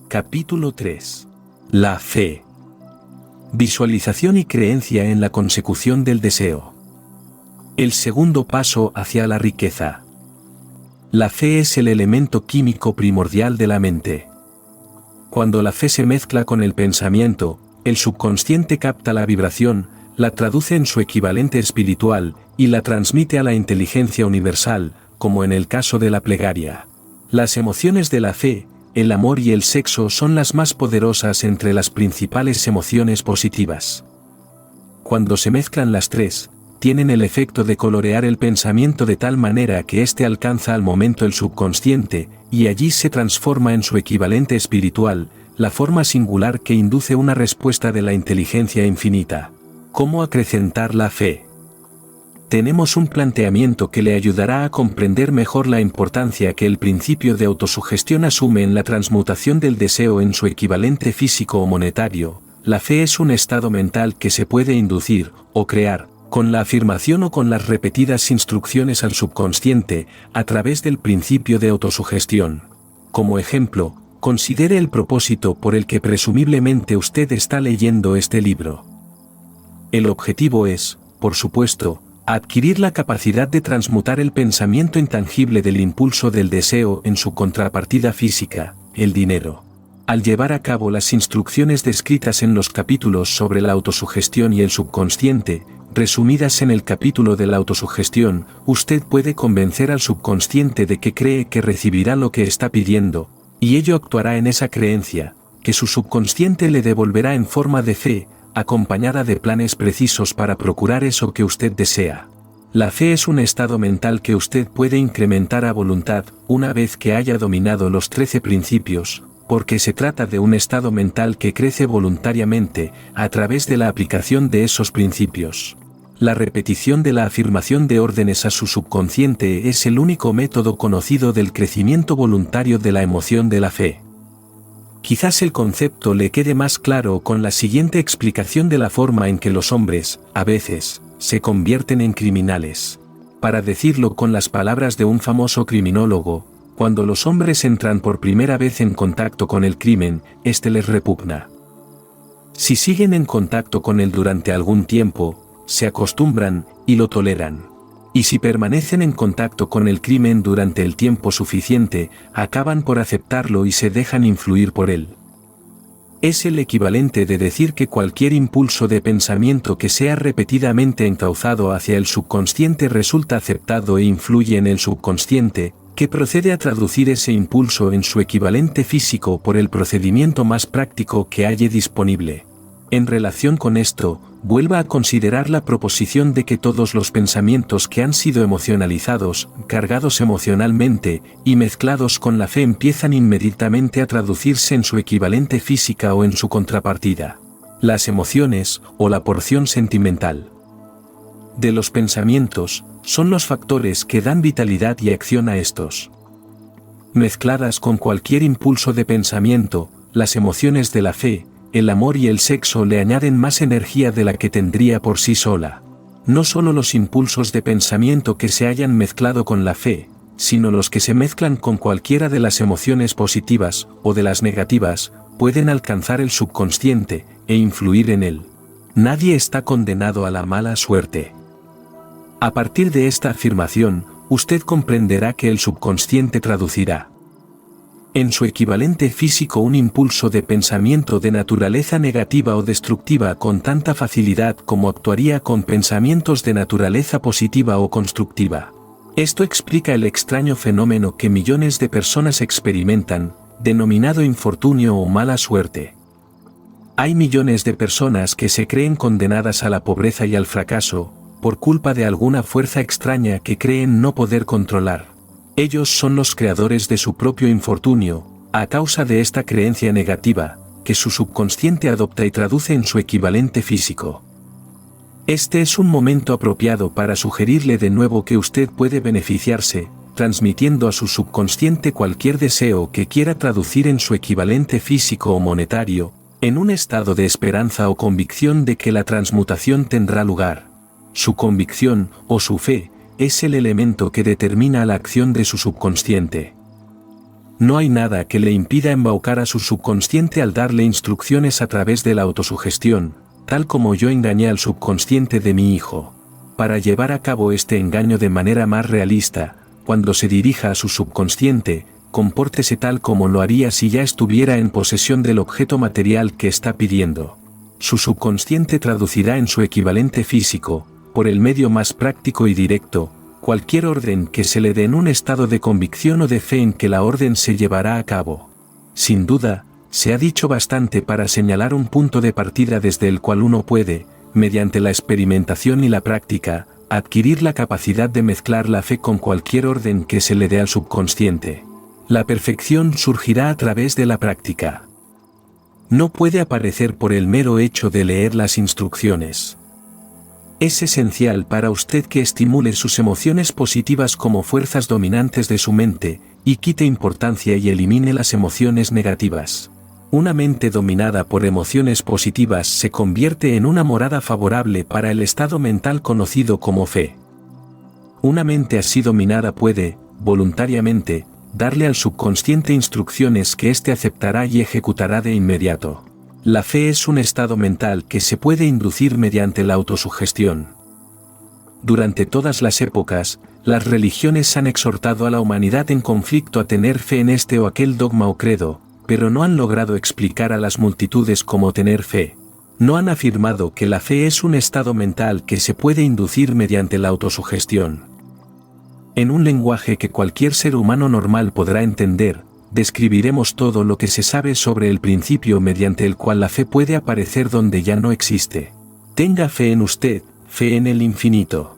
Capítulo 3. La fe. Visualización y creencia en la consecución del deseo. El segundo paso hacia la riqueza. La fe es el elemento químico primordial de la mente. Cuando la fe se mezcla con el pensamiento, el subconsciente capta la vibración, la traduce en su equivalente espiritual, y la transmite a la inteligencia universal, como en el caso de la plegaria. Las emociones de la fe, el amor y el sexo son las más poderosas entre las principales emociones positivas. Cuando se mezclan las tres, tienen el efecto de colorear el pensamiento de tal manera que éste alcanza al momento el subconsciente, y allí se transforma en su equivalente espiritual, la forma singular que induce una respuesta de la inteligencia infinita. ¿Cómo acrecentar la fe? Tenemos un planteamiento que le ayudará a comprender mejor la importancia que el principio de autosugestión asume en la transmutación del deseo en su equivalente físico o monetario. La fe es un estado mental que se puede inducir, o crear, con la afirmación o con las repetidas instrucciones al subconsciente, a través del principio de autosugestión. Como ejemplo, considere el propósito por el que presumiblemente usted está leyendo este libro. El objetivo es, por supuesto, adquirir la capacidad de transmutar el pensamiento intangible del impulso del deseo en su contrapartida física, el dinero. Al llevar a cabo las instrucciones descritas en los capítulos sobre la autosugestión y el subconsciente, resumidas en el capítulo de la autosugestión, usted puede convencer al subconsciente de que cree que recibirá lo que está pidiendo, y ello actuará en esa creencia, que su subconsciente le devolverá en forma de fe, acompañada de planes precisos para procurar eso que usted desea. La fe es un estado mental que usted puede incrementar a voluntad, una vez que haya dominado los 13 principios, porque se trata de un estado mental que crece voluntariamente, a través de la aplicación de esos principios. La repetición de la afirmación de órdenes a su subconsciente es el único método conocido del crecimiento voluntario de la emoción de la fe. Quizás el concepto le quede más claro con la siguiente explicación de la forma en que los hombres, a veces, se convierten en criminales. Para decirlo con las palabras de un famoso criminólogo, cuando los hombres entran por primera vez en contacto con el crimen, este les repugna. Si siguen en contacto con él durante algún tiempo, se acostumbran y lo toleran. Y si permanecen en contacto con el crimen durante el tiempo suficiente, acaban por aceptarlo y se dejan influir por él. Es el equivalente de decir que cualquier impulso de pensamiento que sea repetidamente encauzado hacia el subconsciente resulta aceptado e influye en el subconsciente, que procede a traducir ese impulso en su equivalente físico por el procedimiento más práctico que halle disponible. En relación con esto, vuelva a considerar la proposición de que todos los pensamientos que han sido emocionalizados, cargados emocionalmente, y mezclados con la fe empiezan inmediatamente a traducirse en su equivalente física o en su contrapartida. Las emociones, o la porción sentimental de los pensamientos, son los factores que dan vitalidad y acción a estos. Mezcladas con cualquier impulso de pensamiento, las emociones de la fe, el amor y el sexo le añaden más energía de la que tendría por sí sola. No solo los impulsos de pensamiento que se hayan mezclado con la fe, sino los que se mezclan con cualquiera de las emociones positivas o de las negativas, pueden alcanzar el subconsciente e influir en él. Nadie está condenado a la mala suerte. A partir de esta afirmación, usted comprenderá que el subconsciente traducirá en su equivalente físico un impulso de pensamiento de naturaleza negativa o destructiva con tanta facilidad como actuaría con pensamientos de naturaleza positiva o constructiva. Esto explica el extraño fenómeno que millones de personas experimentan, denominado infortunio o mala suerte. Hay millones de personas que se creen condenadas a la pobreza y al fracaso, por culpa de alguna fuerza extraña que creen no poder controlar. Ellos son los creadores de su propio infortunio, a causa de esta creencia negativa, que su subconsciente adopta y traduce en su equivalente físico. Este es un momento apropiado para sugerirle de nuevo que usted puede beneficiarse, transmitiendo a su subconsciente cualquier deseo que quiera traducir en su equivalente físico o monetario, en un estado de esperanza o convicción de que la transmutación tendrá lugar. Su convicción, o su fe, es el elemento que determina la acción de su subconsciente. No hay nada que le impida embaucar a su subconsciente al darle instrucciones a través de la autosugestión, tal como yo engañé al subconsciente de mi hijo. Para llevar a cabo este engaño de manera más realista, cuando se dirija a su subconsciente, compórtese tal como lo haría si ya estuviera en posesión del objeto material que está pidiendo. Su subconsciente traducirá en su equivalente físico, por el medio más práctico y directo, cualquier orden que se le dé en un estado de convicción o de fe en que la orden se llevará a cabo. Sin duda, se ha dicho bastante para señalar un punto de partida desde el cual uno puede, mediante la experimentación y la práctica, adquirir la capacidad de mezclar la fe con cualquier orden que se le dé al subconsciente. La perfección surgirá a través de la práctica. No puede aparecer por el mero hecho de leer las instrucciones. Es esencial para usted que estimule sus emociones positivas como fuerzas dominantes de su mente, y quite importancia y elimine las emociones negativas. Una mente dominada por emociones positivas se convierte en una morada favorable para el estado mental conocido como fe. Una mente así dominada puede, voluntariamente, darle al subconsciente instrucciones que éste aceptará y ejecutará de inmediato. La fe es un estado mental que se puede inducir mediante la autosugestión. Durante todas las épocas, las religiones han exhortado a la humanidad en conflicto a tener fe en este o aquel dogma o credo, pero no han logrado explicar a las multitudes cómo tener fe. No han afirmado que la fe es un estado mental que se puede inducir mediante la autosugestión. En un lenguaje que cualquier ser humano normal podrá entender, describiremos todo lo que se sabe sobre el principio mediante el cual la fe puede aparecer donde ya no existe. Tenga fe en usted, fe en el infinito.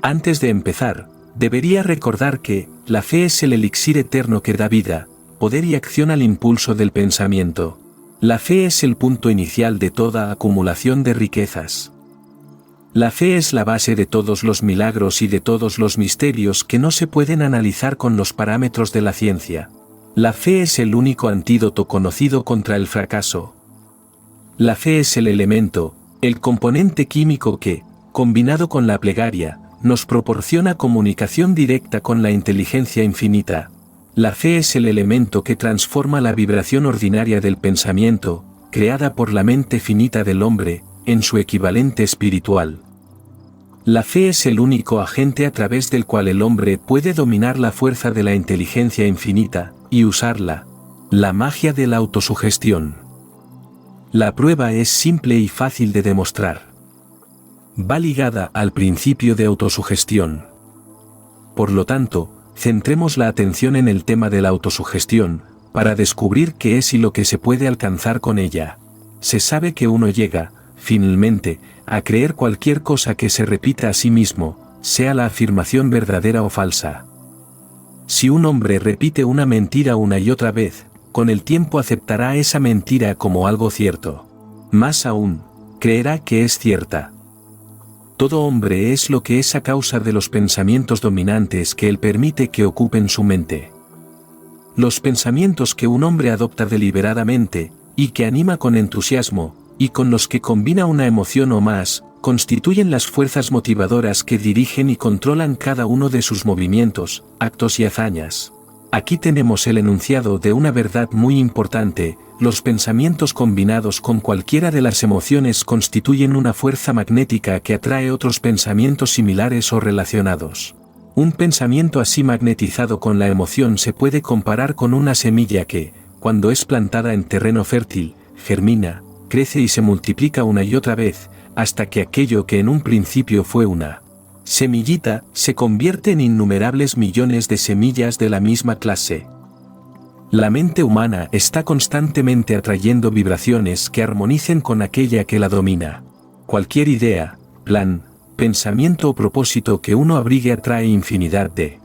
Antes de empezar, debería recordar que la fe es el elixir eterno que da vida, poder y acción al impulso del pensamiento. La fe es el punto inicial de toda acumulación de riquezas. La fe es la base de todos los milagros y de todos los misterios que no se pueden analizar con los parámetros de la ciencia. La fe es el único antídoto conocido contra el fracaso. La fe es el elemento, el componente químico que, combinado con la plegaria, nos proporciona comunicación directa con la inteligencia infinita. La fe es el elemento que transforma la vibración ordinaria del pensamiento, creada por la mente finita del hombre, en su equivalente espiritual. La fe es el único agente a través del cual el hombre puede dominar la fuerza de la inteligencia infinita, y usarla. La magia de la autosugestión. La prueba es simple y fácil de demostrar. Va ligada al principio de autosugestión. Por lo tanto, centremos la atención en el tema de la autosugestión, para descubrir qué es y lo que se puede alcanzar con ella. Se sabe que uno llega, finalmente, a creer cualquier cosa que se repita a sí mismo, sea la afirmación verdadera o falsa. Si un hombre repite una mentira una y otra vez, con el tiempo aceptará esa mentira como algo cierto. Más aún, creerá que es cierta. Todo hombre es lo que es a causa de los pensamientos dominantes que él permite que ocupen su mente. Los pensamientos que un hombre adopta deliberadamente, y que anima con entusiasmo, y con los que combina una emoción o más, constituyen las fuerzas motivadoras que dirigen y controlan cada uno de sus movimientos, actos y hazañas. Aquí tenemos el enunciado de una verdad muy importante: los pensamientos combinados con cualquiera de las emociones constituyen una fuerza magnética que atrae otros pensamientos similares o relacionados. Un pensamiento así magnetizado con la emoción se puede comparar con una semilla que, cuando es plantada en terreno fértil, germina, crece y se multiplica una y otra vez, hasta que aquello que en un principio fue una semillita, se convierte en innumerables millones de semillas de la misma clase. La mente humana está constantemente atrayendo vibraciones que armonicen con aquella que la domina. Cualquier idea, plan, pensamiento o propósito que uno abrigue atrae infinidad de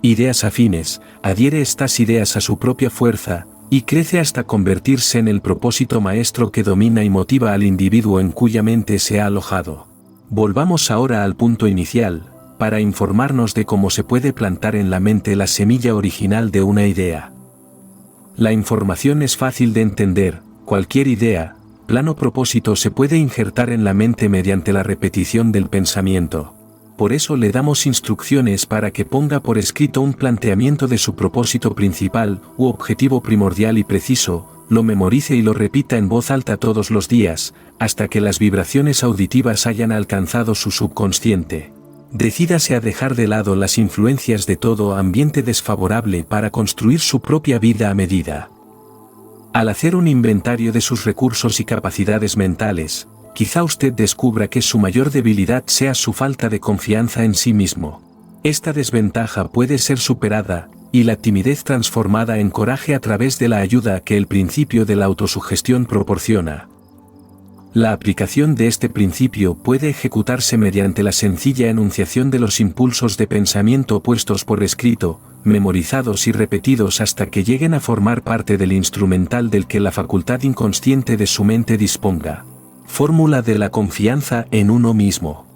ideas afines, adhiere estas ideas a su propia fuerza, y crece hasta convertirse en el propósito maestro que domina y motiva al individuo en cuya mente se ha alojado. Volvamos ahora al punto inicial, para informarnos de cómo se puede plantar en la mente la semilla original de una idea. La información es fácil de entender: cualquier idea, plan o propósito se puede injertar en la mente mediante la repetición del pensamiento. Por eso le damos instrucciones para que ponga por escrito un planteamiento de su propósito principal u objetivo primordial y preciso, lo memorice y lo repita en voz alta todos los días, hasta que las vibraciones auditivas hayan alcanzado su subconsciente. Decídase a dejar de lado las influencias de todo ambiente desfavorable para construir su propia vida a medida. Al hacer un inventario de sus recursos y capacidades mentales, quizá usted descubra que su mayor debilidad sea su falta de confianza en sí mismo. Esta desventaja puede ser superada, y la timidez transformada en coraje a través de la ayuda que el principio de la autosugestión proporciona. La aplicación de este principio puede ejecutarse mediante la sencilla enunciación de los impulsos de pensamiento puestos por escrito, memorizados y repetidos hasta que lleguen a formar parte del instrumental del que la facultad inconsciente de su mente disponga. Fórmula de la confianza en uno mismo.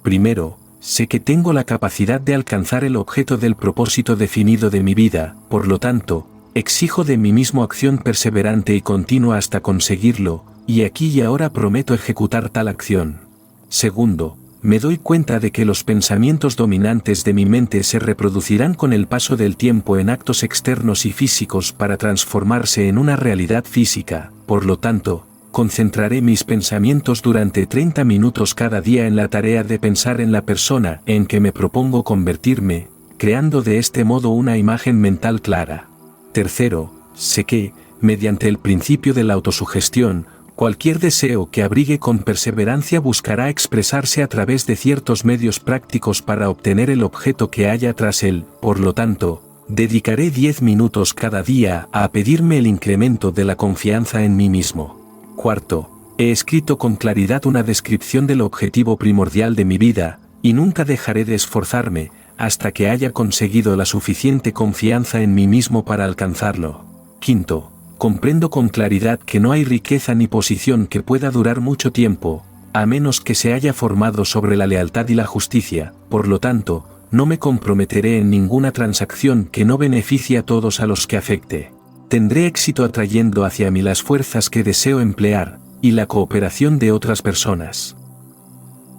Primero, sé que tengo la capacidad de alcanzar el objeto del propósito definido de mi vida, por lo tanto, exijo de mí mismo acción perseverante y continua hasta conseguirlo, y aquí y ahora prometo ejecutar tal acción. Segundo, me doy cuenta de que los pensamientos dominantes de mi mente se reproducirán con el paso del tiempo en actos externos y físicos para transformarse en una realidad física, por lo tanto, concentraré mis pensamientos durante 30 minutos cada día en la tarea de pensar en la persona en que me propongo convertirme, creando de este modo una imagen mental clara. Tercero, sé que, mediante el principio de la autosugestión, cualquier deseo que abrigue con perseverancia buscará expresarse a través de ciertos medios prácticos para obtener el objeto que haya tras él, por lo tanto, dedicaré 10 minutos cada día a pedirme el incremento de la confianza en mí mismo. Cuarto, he escrito con claridad una descripción del objetivo primordial de mi vida, y nunca dejaré de esforzarme, hasta que haya conseguido la suficiente confianza en mí mismo para alcanzarlo. Quinto, comprendo con claridad que no hay riqueza ni posición que pueda durar mucho tiempo, a menos que se haya formado sobre la lealtad y la justicia, por lo tanto, no me comprometeré en ninguna transacción que no beneficie a todos a los que afecte. Tendré éxito atrayendo hacia mí las fuerzas que deseo emplear, y la cooperación de otras personas.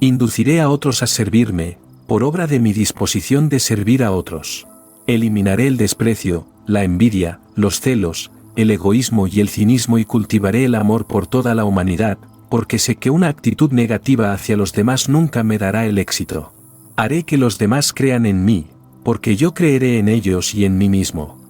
Induciré a otros a servirme, por obra de mi disposición de servir a otros. Eliminaré el desprecio, la envidia, los celos, el egoísmo y el cinismo y cultivaré el amor por toda la humanidad, porque sé que una actitud negativa hacia los demás nunca me dará el éxito. Haré que los demás crean en mí, porque yo creeré en ellos y en mí mismo.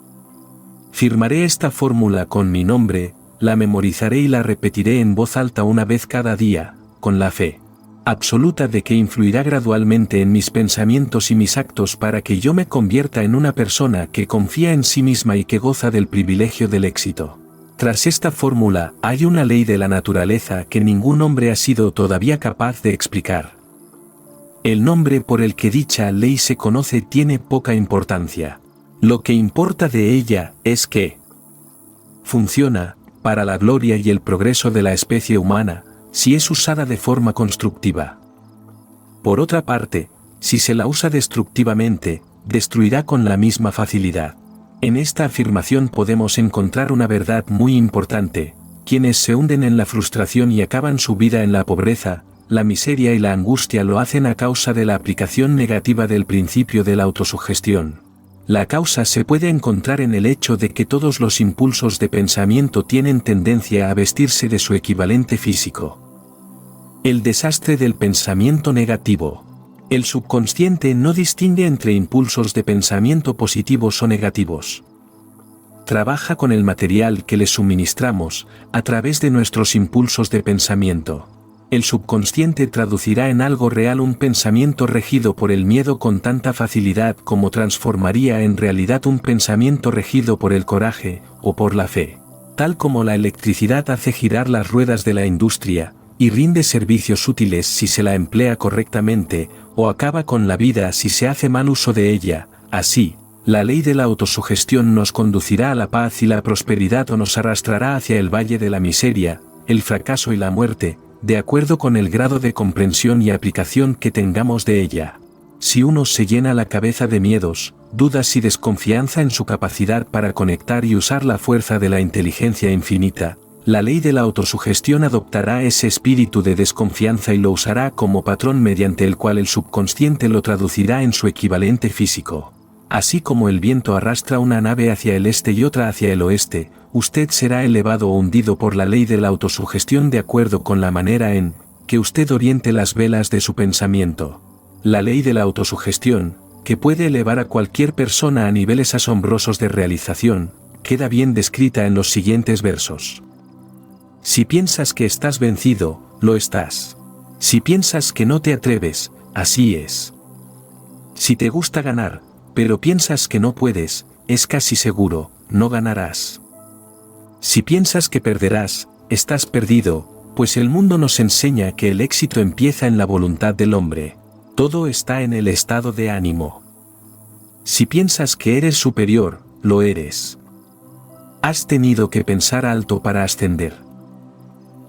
Firmaré esta fórmula con mi nombre, la memorizaré y la repetiré en voz alta una vez cada día, con la fe absoluta de que influirá gradualmente en mis pensamientos y mis actos para que yo me convierta en una persona que confía en sí misma y que goza del privilegio del éxito. Tras esta fórmula hay una ley de la naturaleza que ningún hombre ha sido todavía capaz de explicar. El nombre por el que dicha ley se conoce tiene poca importancia. Lo que importa de ella es que funciona, para la gloria y el progreso de la especie humana, si es usada de forma constructiva. Por otra parte, si se la usa destructivamente, destruirá con la misma facilidad. En esta afirmación podemos encontrar una verdad muy importante: quienes se hunden en la frustración y acaban su vida en la pobreza, la miseria y la angustia lo hacen a causa de la aplicación negativa del principio de la autosugestión. La causa se puede encontrar en el hecho de que todos los impulsos de pensamiento tienen tendencia a vestirse de su equivalente físico. El desastre del pensamiento negativo. El subconsciente no distingue entre impulsos de pensamiento positivos o negativos. Trabaja con el material que le suministramos, a través de nuestros impulsos de pensamiento. El subconsciente traducirá en algo real un pensamiento regido por el miedo con tanta facilidad como transformaría en realidad un pensamiento regido por el coraje, o por la fe. Tal como la electricidad hace girar las ruedas de la industria, y rinde servicios útiles si se la emplea correctamente, o acaba con la vida si se hace mal uso de ella, así, la ley de la autosugestión nos conducirá a la paz y la prosperidad o nos arrastrará hacia el valle de la miseria, el fracaso y la muerte, de acuerdo con el grado de comprensión y aplicación que tengamos de ella. Si uno se llena la cabeza de miedos, dudas y desconfianza en su capacidad para conectar y usar la fuerza de la inteligencia infinita, La ley de la autosugestión adoptará ese espíritu de desconfianza y lo usará como patrón mediante el cual el subconsciente lo traducirá en su equivalente físico. Así como el viento arrastra una nave hacia el este y otra hacia el oeste, usted será elevado o hundido por la ley de la autosugestión de acuerdo con la manera en que usted oriente las velas de su pensamiento. La ley de la autosugestión, que puede elevar a cualquier persona a niveles asombrosos de realización, queda bien descrita en los siguientes versos. Si piensas que estás vencido, lo estás. Si piensas que no te atreves, así es. Si te gusta ganar, pero piensas que no puedes, es casi seguro, no ganarás. Si piensas que perderás, estás perdido, pues el mundo nos enseña que el éxito empieza en la voluntad del hombre. Todo está en el estado de ánimo. Si piensas que eres superior, lo eres. Has tenido que pensar alto para ascender.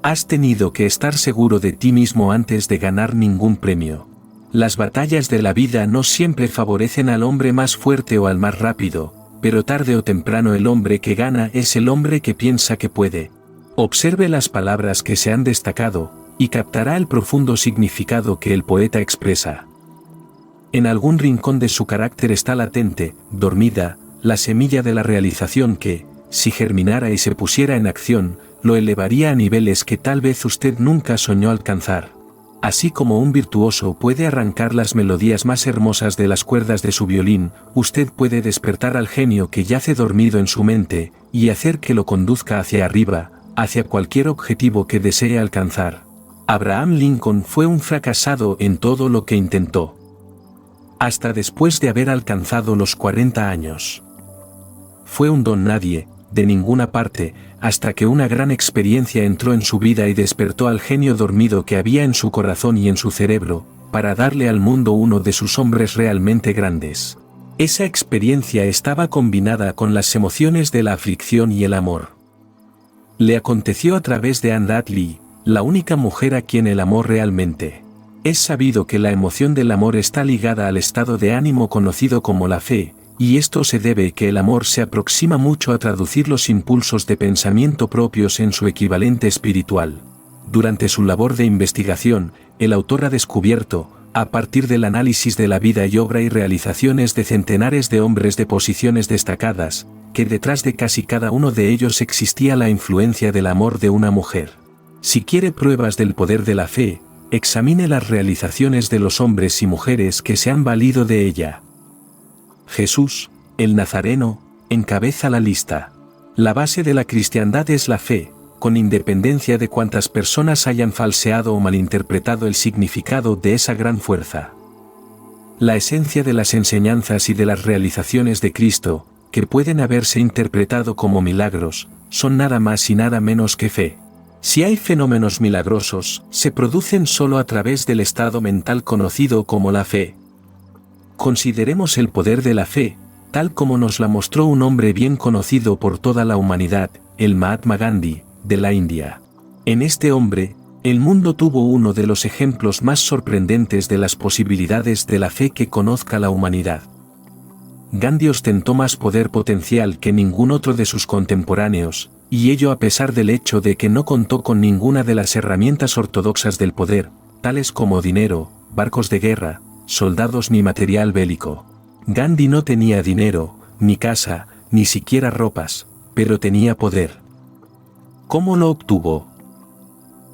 Has tenido que estar seguro de ti mismo antes de ganar ningún premio. Las batallas de la vida no siempre favorecen al hombre más fuerte o al más rápido, pero tarde o temprano el hombre que gana es el hombre que piensa que puede. Observe las palabras que se han destacado, y captará el profundo significado que el poeta expresa. En algún rincón de su carácter está latente, dormida, la semilla de la realización que, si germinara y se pusiera en acción, lo elevaría a niveles que tal vez usted nunca soñó alcanzar. Así como un virtuoso puede arrancar las melodías más hermosas de las cuerdas de su violín, usted puede despertar al genio que yace dormido en su mente, y hacer que lo conduzca hacia arriba, hacia cualquier objetivo que desee alcanzar. Abraham Lincoln fue un fracasado en todo lo que intentó. Hasta después de haber alcanzado los 40 años. Fue un don nadie, de ninguna parte, hasta que una gran experiencia entró en su vida y despertó al genio dormido que había en su corazón y en su cerebro, para darle al mundo uno de sus hombres realmente grandes. Esa experiencia estaba combinada con las emociones de la aflicción y el amor. Le aconteció a través de Anne Dudley, la única mujer a quien el amor realmente. Es sabido que la emoción del amor está ligada al estado de ánimo conocido como la fe, y esto se debe que el amor se aproxima mucho a traducir los impulsos de pensamiento propios en su equivalente espiritual. Durante su labor de investigación, el autor ha descubierto, a partir del análisis de la vida y obra y realizaciones de centenares de hombres de posiciones destacadas, que detrás de casi cada uno de ellos existía la influencia del amor de una mujer. Si quiere pruebas del poder de la fe, examine las realizaciones de los hombres y mujeres que se han valido de ella. Jesús, el Nazareno, encabeza la lista. La base de la cristiandad es la fe, con independencia de cuántas personas hayan falseado o malinterpretado el significado de esa gran fuerza. La esencia de las enseñanzas y de las realizaciones de Cristo, que pueden haberse interpretado como milagros, son nada más y nada menos que fe. Si hay fenómenos milagrosos, se producen solo a través del estado mental conocido como la fe. Consideremos el poder de la fe, tal como nos la mostró un hombre bien conocido por toda la humanidad, el Mahatma Gandhi, de la India. En este hombre, el mundo tuvo uno de los ejemplos más sorprendentes de las posibilidades de la fe que conozca la humanidad. Gandhi ostentó más poder potencial que ningún otro de sus contemporáneos, y ello a pesar del hecho de que no contó con ninguna de las herramientas ortodoxas del poder, tales como dinero, barcos de guerra, soldados ni material bélico. Gandhi no tenía dinero, ni casa, ni siquiera ropas, pero tenía poder. ¿Cómo lo obtuvo?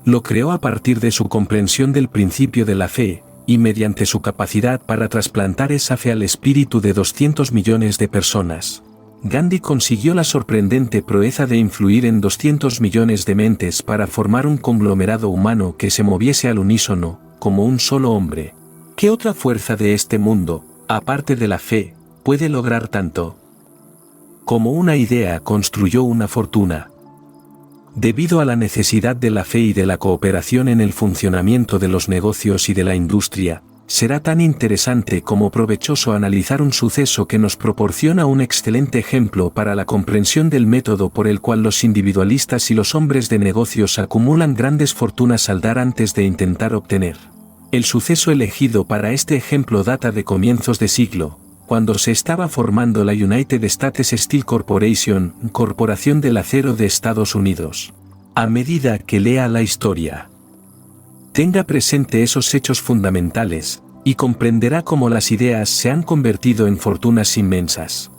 Lo creó a partir de su comprensión del principio de la fe, y mediante su capacidad para trasplantar esa fe al espíritu de 200 millones de personas. Gandhi consiguió la sorprendente proeza de influir en 200 millones de mentes para formar un conglomerado humano que se moviese al unísono, como un solo hombre. ¿Qué otra fuerza de este mundo, aparte de la fe, puede lograr tanto? Como una idea construyó una fortuna. Debido a la necesidad de la fe y de la cooperación en el funcionamiento de los negocios y de la industria, será tan interesante como provechoso analizar un suceso que nos proporciona un excelente ejemplo para la comprensión del método por el cual los individualistas y los hombres de negocios acumulan grandes fortunas al dar antes de intentar obtener. El suceso elegido para este ejemplo data de comienzos de siglo, cuando se estaba formando la United States Steel Corporation, Corporación del Acero de Estados Unidos. A medida que lea la historia, tenga presente esos hechos fundamentales, y comprenderá cómo las ideas se han convertido en fortunas inmensas.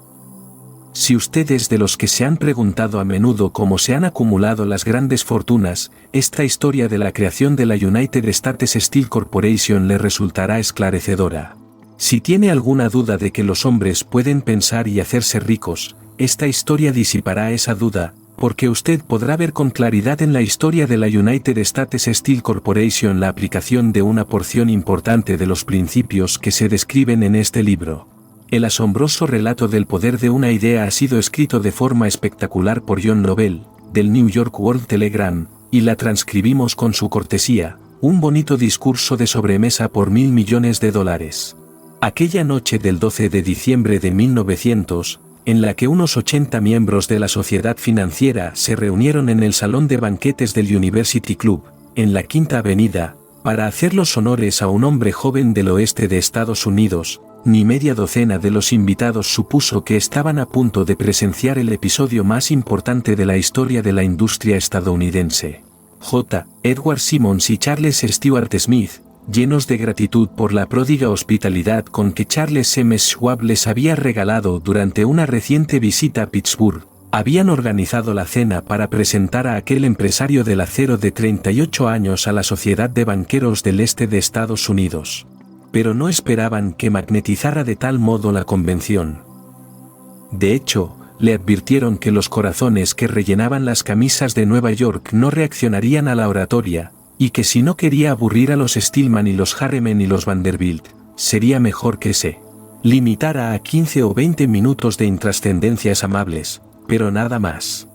Si usted es de los que se han preguntado a menudo cómo se han acumulado las grandes fortunas, esta historia de la creación de la United States Steel Corporation le resultará esclarecedora. Si tiene alguna duda de que los hombres pueden pensar y hacerse ricos, esta historia disipará esa duda, porque usted podrá ver con claridad en la historia de la United States Steel Corporation la aplicación de una porción importante de los principios que se describen en este libro. El asombroso relato del poder de una idea ha sido escrito de forma espectacular por John Lovell, del New York World Telegram, y la transcribimos con su cortesía, un bonito discurso de sobremesa por $1.000 millones. Aquella noche del 12 de diciembre de 1900, en la que unos 80 miembros de la sociedad financiera se reunieron en el salón de banquetes del University Club, en la Quinta Avenida, para hacer los honores a un hombre joven del oeste de Estados Unidos, ni media docena de los invitados supuso que estaban a punto de presenciar el episodio más importante de la historia de la industria estadounidense. J. Edward Simmons y Charles Stewart Smith, llenos de gratitud por la pródiga hospitalidad con que Charles M. Schwab les había regalado durante una reciente visita a Pittsburgh, habían organizado la cena para presentar a aquel empresario del acero de 38 años a la Sociedad de Banqueros del Este de Estados Unidos. Pero no esperaban que magnetizara de tal modo la convención. De hecho, le advirtieron que los corazones que rellenaban las camisas de Nueva York no reaccionarían a la oratoria, y que si no quería aburrir a los Stillman y los Harriman y los Vanderbilt, sería mejor que se limitara a 15 o 20 minutos de intrascendencias amables, pero nada más.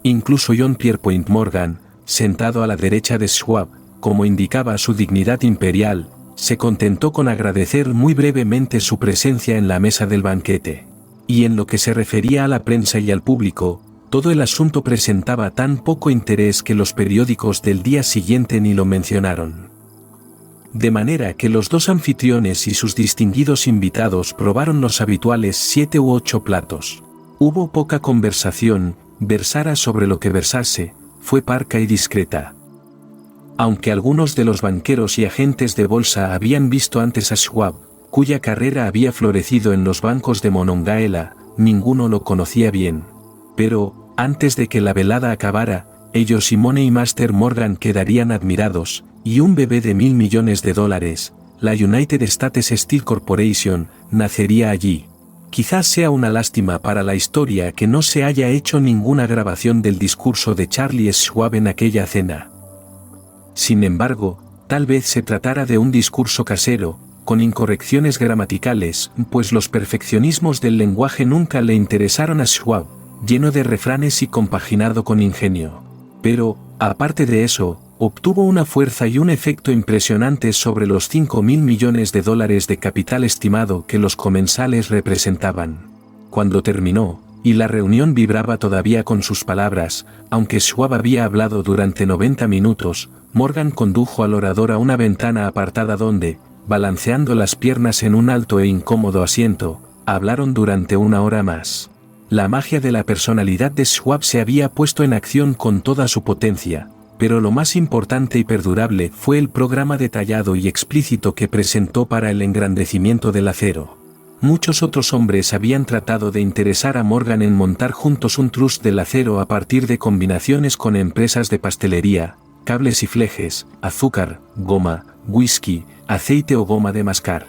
Incluso John Pierpont Morgan, sentado a la derecha de Schwab, como indicaba su dignidad imperial, se contentó con agradecer muy brevemente su presencia en la mesa del banquete. Y en lo que se refería a la prensa y al público, todo el asunto presentaba tan poco interés que los periódicos del día siguiente ni lo mencionaron. De manera que los dos anfitriones y sus distinguidos invitados probaron los habituales 7 u 8 platos. Hubo poca conversación, versara sobre lo que versase, fue parca y discreta. Aunque algunos de los banqueros y agentes de bolsa habían visto antes a Schwab, cuya carrera había florecido en los bancos de Monongahela, ninguno lo conocía bien. Pero, antes de que la velada acabara, ellos y Money Master Morgan quedarían admirados, y un bebé de $1.000 millones, la United States Steel Corporation, nacería allí. Quizás sea una lástima para la historia que no se haya hecho ninguna grabación del discurso de Charles Schwab en aquella cena. Sin embargo, tal vez se tratara de un discurso casero, con incorrecciones gramaticales, pues los perfeccionismos del lenguaje nunca le interesaron a Schwab, lleno de refranes y compaginado con ingenio. Pero, aparte de eso, obtuvo una fuerza y un efecto impresionantes sobre los $5.000 millones de capital estimado que los comensales representaban. Cuando terminó, y la reunión vibraba todavía con sus palabras, aunque Schwab había hablado durante 90 minutos, Morgan condujo al orador a una ventana apartada donde, balanceando las piernas en un alto e incómodo asiento, hablaron durante 1 hora más. La magia de la personalidad de Schwab se había puesto en acción con toda su potencia, pero lo más importante y perdurable fue el programa detallado y explícito que presentó para el engrandecimiento del acero. Muchos otros hombres habían tratado de interesar a Morgan en montar juntos un trust del acero a partir de combinaciones con empresas de pastelería, cables y flejes, azúcar, goma, whisky, aceite o goma de mascar.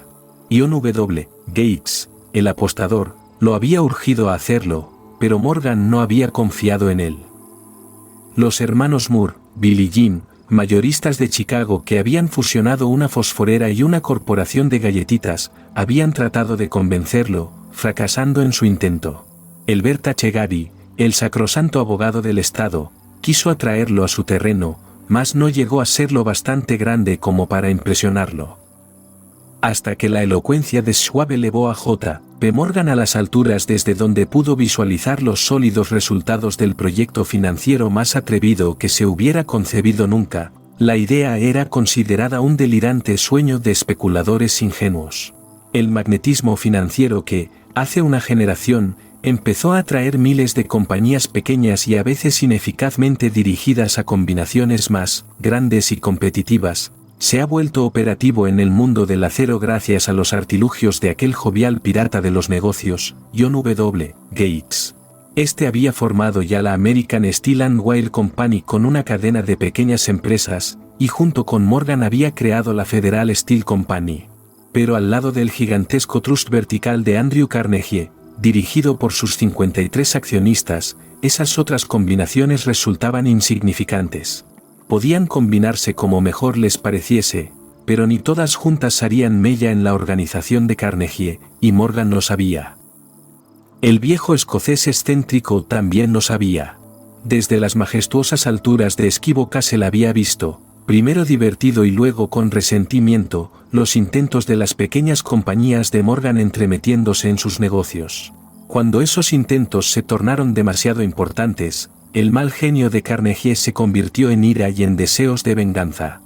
John W. Gates, el apostador, lo había urgido a hacerlo, pero Morgan no había confiado en él. Los hermanos Moore, Bill y Jim, mayoristas de Chicago que habían fusionado una fosforera y una corporación de galletitas, habían tratado de convencerlo, fracasando en su intento. Elbert H. Gary, el sacrosanto abogado del Estado, quiso atraerlo a su terreno, mas no llegó a ser lo bastante grande como para impresionarlo. Hasta que la elocuencia de Schwab elevó a J. P. Morgan a las alturas desde donde pudo visualizar los sólidos resultados del proyecto financiero más atrevido que se hubiera concebido nunca, la idea era considerada un delirante sueño de especuladores ingenuos. El magnetismo financiero que, hace una generación, Empezó a atraer miles de compañías pequeñas y a veces ineficazmente dirigidas a combinaciones más grandes y competitivas. Se ha vuelto operativo en el mundo del acero gracias a los artilugios de aquel jovial pirata de los negocios, John W. Gates. Este había formado ya la American Steel and Wire Company con una cadena de pequeñas empresas, y junto con Morgan había creado la Federal Steel Company. Pero al lado del gigantesco trust vertical de Andrew Carnegie, dirigido por sus 53 accionistas, esas otras combinaciones resultaban insignificantes. Podían combinarse como mejor les pareciese, pero ni todas juntas harían mella en la organización de Carnegie, y Morgan lo sabía. El viejo escocés excéntrico también lo sabía. Desde las majestuosas alturas de Esquivo Castle había visto, primero divertido y luego con resentimiento, los intentos de las pequeñas compañías de Morgan entremetiéndose en sus negocios. Cuando esos intentos se tornaron demasiado importantes, el mal genio de Carnegie se convirtió en ira y en deseos de venganza.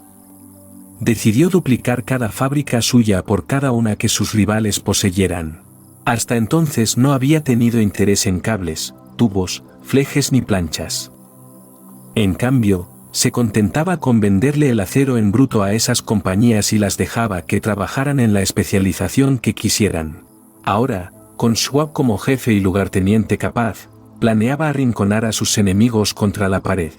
Decidió duplicar cada fábrica suya por cada una que sus rivales poseyeran. Hasta entonces no había tenido interés en cables, tubos, flejes ni planchas. En cambio, se contentaba con venderle el acero en bruto a esas compañías y las dejaba que trabajaran en la especialización que quisieran. Ahora, con Schwab como jefe y lugarteniente capaz, planeaba arrinconar a sus enemigos contra la pared.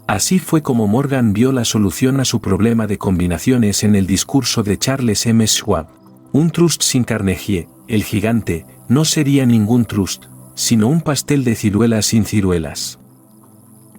Así fue como Morgan vio la solución a su problema de combinaciones en el discurso de Charles M. Schwab. Un trust sin Carnegie, el gigante, no sería ningún trust, sino un pastel de ciruelas sin ciruelas.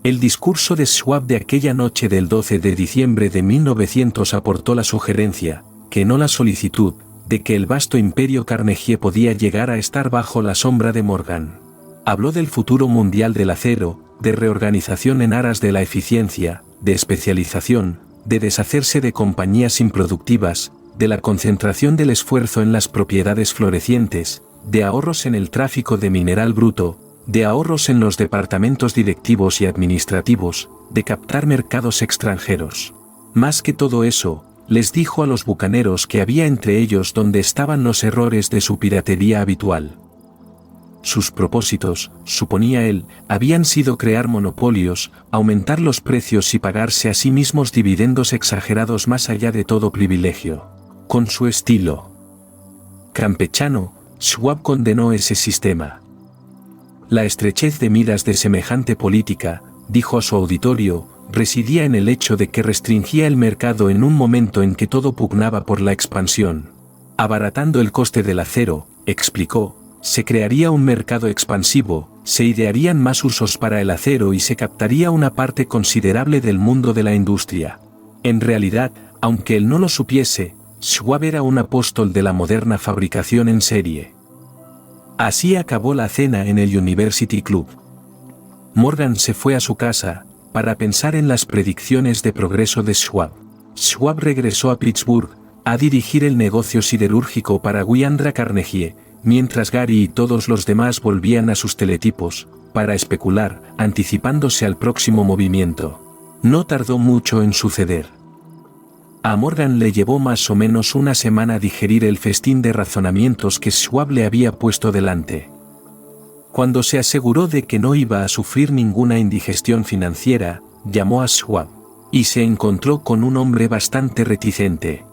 El discurso de Schwab de aquella noche del 12 de diciembre de 1900 aportó la sugerencia, que no la solicitud, de que el vasto imperio Carnegie podía llegar a estar bajo la sombra de Morgan. Habló del futuro mundial del acero, de reorganización en aras de la eficiencia, de especialización, de deshacerse de compañías improductivas, de la concentración del esfuerzo en las propiedades florecientes, de ahorros en el tráfico de mineral bruto, de ahorros en los departamentos directivos y administrativos, de captar mercados extranjeros. Más que todo eso, les dijo a los bucaneros que había entre ellos donde estaban los errores de su piratería habitual. Sus propósitos, suponía él, habían sido crear monopolios, aumentar los precios y pagarse a sí mismos dividendos exagerados más allá de todo privilegio. Con su estilo campechano, Schwab condenó ese sistema. La estrechez de miras de semejante política, dijo a su auditorio, residía en el hecho de que restringía el mercado en un momento en que todo pugnaba por la expansión. Abaratando el coste del acero, explicó, se crearía un mercado expansivo, se idearían más usos para el acero y se captaría una parte considerable del mundo de la industria. En realidad, aunque él no lo supiese, Schwab era un apóstol de la moderna fabricación en serie. Así acabó la cena en el University Club. Morgan se fue a su casa, para pensar en las predicciones de progreso de Schwab. Schwab regresó a Pittsburgh, a dirigir el negocio siderúrgico para Andrew Carnegie, mientras Gary y todos los demás volvían a sus teletipos, para especular, anticipándose al próximo movimiento. No tardó mucho en suceder. A Morgan le llevó más o menos una semana digerir el festín de razonamientos que Schwab le había puesto delante. Cuando se aseguró de que no iba a sufrir ninguna indigestión financiera, llamó a Schwab, y se encontró con un hombre bastante reticente.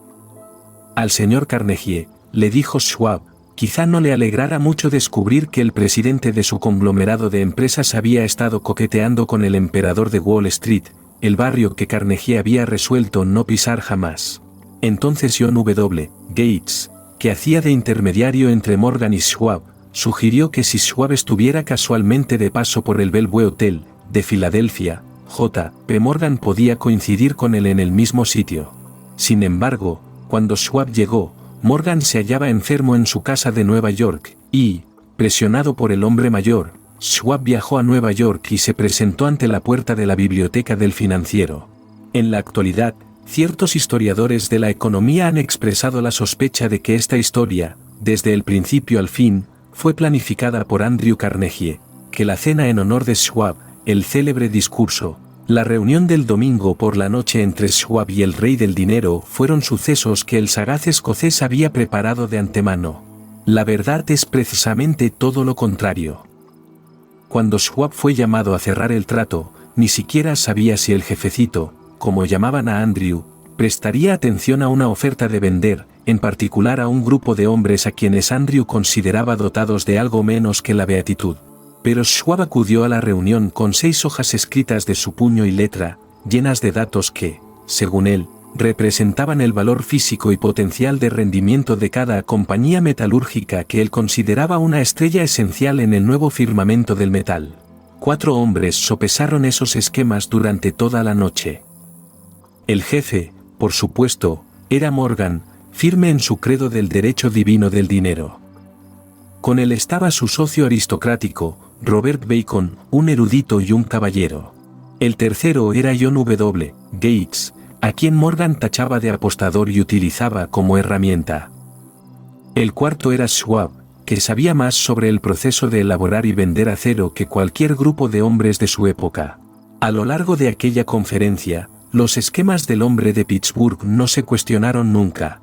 Al señor Carnegie, le dijo Schwab, quizá no le alegrara mucho descubrir que el presidente de su conglomerado de empresas había estado coqueteando con el emperador de Wall Street, el barrio que Carnegie había resuelto no pisar jamás. Entonces John W. Gates, que hacía de intermediario entre Morgan y Schwab, sugirió que si Schwab estuviera casualmente de paso por el Bellevue Hotel, de Filadelfia, J. P. Morgan podía coincidir con él en el mismo sitio. Sin embargo, cuando Schwab llegó, Morgan se hallaba enfermo en su casa de Nueva York, y, presionado por el hombre mayor, Schwab viajó a Nueva York y se presentó ante la puerta de la biblioteca del financiero. En la actualidad, ciertos historiadores de la economía han expresado la sospecha de que esta historia, desde el principio al fin, fue planificada por Andrew Carnegie, que la cena en honor de Schwab, el célebre discurso, la reunión del domingo por la noche entre Schwab y el rey del dinero fueron sucesos que el sagaz escocés había preparado de antemano. La verdad es precisamente todo lo contrario. Cuando Schwab fue llamado a cerrar el trato, ni siquiera sabía si el jefecito, como llamaban a Andrew, prestaría atención a una oferta de vender, en particular a un grupo de hombres a quienes Andrew consideraba dotados de algo menos que la beatitud. Pero Schwab acudió a la reunión con 6 hojas escritas de su puño y letra, llenas de datos que, según él, representaban el valor físico y potencial de rendimiento de cada compañía metalúrgica que él consideraba una estrella esencial en el nuevo firmamento del metal. 4 hombres sopesaron esos esquemas durante toda la noche. El jefe, por supuesto, era Morgan, firme en su credo del derecho divino del dinero. Con él estaba su socio aristocrático, Robert Bacon, un erudito y un caballero. El tercero era John W. Gates, a quien Morgan tachaba de apostador y utilizaba como herramienta. El cuarto era Schwab, que sabía más sobre el proceso de elaborar y vender acero que cualquier grupo de hombres de su época. A lo largo de aquella conferencia, los esquemas del hombre de Pittsburgh no se cuestionaron nunca.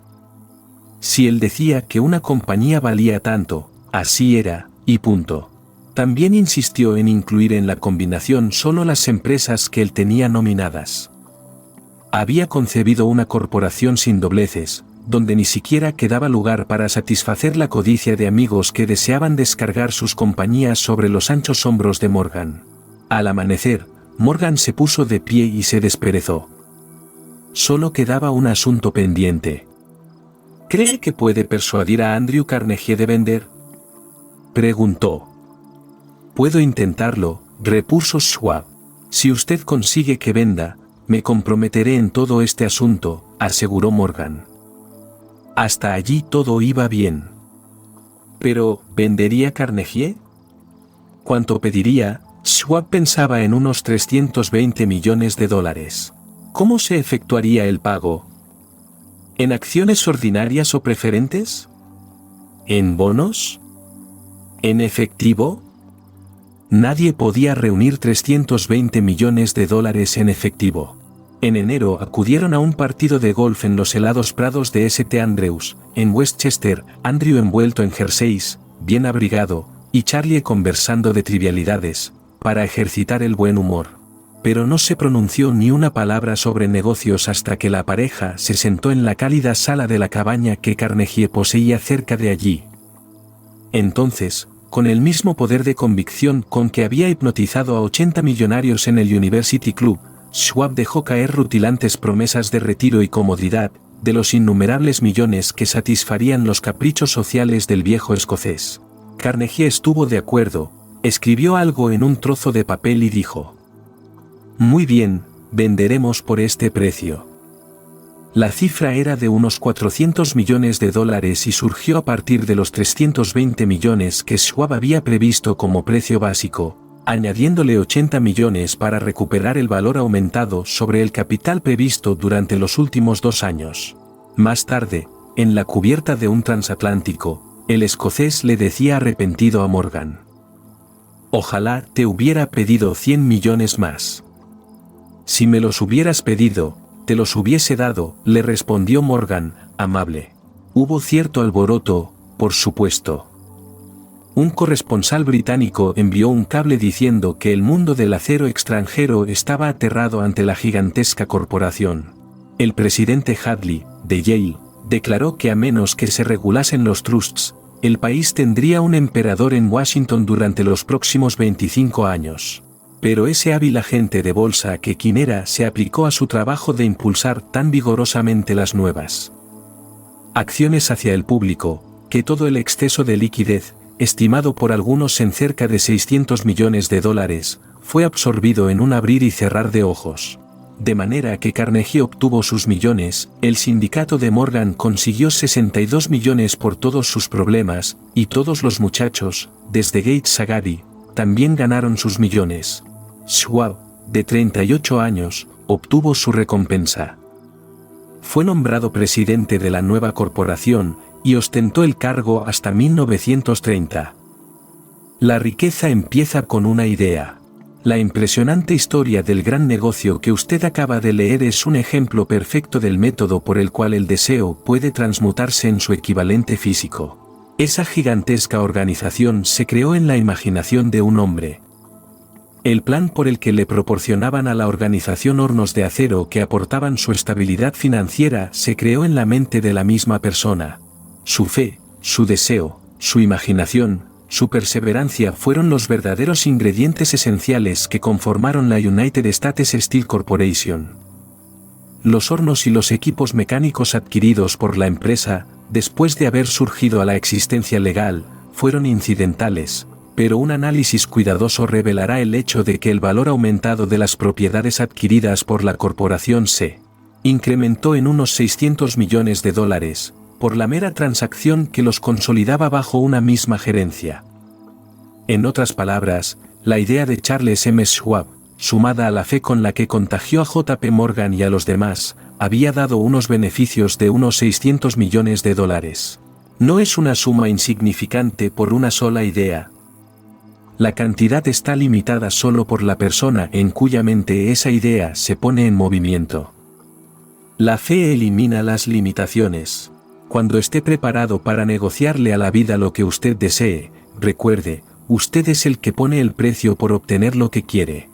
Si él decía que una compañía valía tanto, así era, y punto. También insistió en incluir en la combinación solo las empresas que él tenía nominadas. Había concebido una corporación sin dobleces, donde ni siquiera quedaba lugar para satisfacer la codicia de amigos que deseaban descargar sus compañías sobre los anchos hombros de Morgan. Al amanecer, Morgan se puso de pie y se desperezó. Solo quedaba un asunto pendiente. ¿Cree que puede persuadir a Andrew Carnegie de vender?, preguntó. Puedo intentarlo, repuso Schwab. Si usted consigue que venda, me comprometeré en todo este asunto, aseguró Morgan. Hasta allí todo iba bien. Pero, ¿vendería Carnegie? ¿Cuánto pediría? Schwab pensaba en unos 320 millones de dólares. ¿Cómo se efectuaría el pago? ¿En acciones ordinarias o preferentes? ¿En bonos? ¿En efectivo? Nadie podía reunir 320 millones de dólares en efectivo. En enero acudieron a un partido de golf en los helados prados de St. Andrews, en Westchester, Andrew envuelto en jerseys, bien abrigado, y Charlie conversando de trivialidades, para ejercitar el buen humor. Pero no se pronunció ni una palabra sobre negocios hasta que la pareja se sentó en la cálida sala de la cabaña que Carnegie poseía cerca de allí. Entonces, con el mismo poder de convicción con que había hipnotizado a 80 millonarios en el University Club, Schwab dejó caer rutilantes promesas de retiro y comodidad, de los innumerables millones que satisfarían los caprichos sociales del viejo escocés. Carnegie estuvo de acuerdo, escribió algo en un trozo de papel y dijo: «Muy bien, venderemos por este precio». La cifra era de unos 400 millones de dólares y surgió a partir de los 320 millones que Schwab había previsto como precio básico, añadiéndole 80 millones para recuperar el valor aumentado sobre el capital previsto durante los últimos 2 años. Más tarde, en la cubierta de un transatlántico, el escocés le decía arrepentido a Morgan: «Ojalá te hubiera pedido 100 millones más». «Si me los hubieras pedido, te los hubiese dado», le respondió Morgan, amable. Hubo cierto alboroto, por supuesto. Un corresponsal británico envió un cable diciendo que el mundo del acero extranjero estaba aterrado ante la gigantesca corporación. El presidente Hadley, de Yale, declaró que a menos que se regulasen los trusts, el país tendría un emperador en Washington durante los próximos 25 años. Pero ese hábil agente de bolsa que quimera se aplicó a su trabajo de impulsar tan vigorosamente las nuevas acciones hacia el público, que todo el exceso de liquidez, estimado por algunos en cerca de 600 millones de dólares, fue absorbido en un abrir y cerrar de ojos. De manera que Carnegie obtuvo sus millones, el sindicato de Morgan consiguió 62 millones por todos sus problemas, y todos los muchachos, desde Gates a Gary, también ganaron sus millones. Schwab, de 38 años, obtuvo su recompensa. Fue nombrado presidente de la nueva corporación, y ostentó el cargo hasta 1930. La riqueza empieza con una idea. La impresionante historia del gran negocio que usted acaba de leer es un ejemplo perfecto del método por el cual el deseo puede transmutarse en su equivalente físico. Esa gigantesca organización se creó en la imaginación de un hombre. El plan por el que le proporcionaban a la organización hornos de acero que aportaban su estabilidad financiera se creó en la mente de la misma persona. Su fe, su deseo, su imaginación, su perseverancia fueron los verdaderos ingredientes esenciales que conformaron la United States Steel Corporation. Los hornos y los equipos mecánicos adquiridos por la empresa, después de haber surgido a la existencia legal, fueron incidentales, pero un análisis cuidadoso revelará el hecho de que el valor aumentado de las propiedades adquiridas por la corporación se incrementó en unos $600 millones, por la mera transacción que los consolidaba bajo una misma gerencia. En otras palabras, la idea de Charles M. Schwab, sumada a la fe con la que contagió a J. P. Morgan y a los demás, había dado unos beneficios de unos $600 millones. No es una suma insignificante por una sola idea. La cantidad está limitada solo por la persona en cuya mente esa idea se pone en movimiento. La fe elimina las limitaciones. Cuando esté preparado para negociarle a la vida lo que usted desee, recuerde, usted es el que pone el precio por obtener lo que quiere.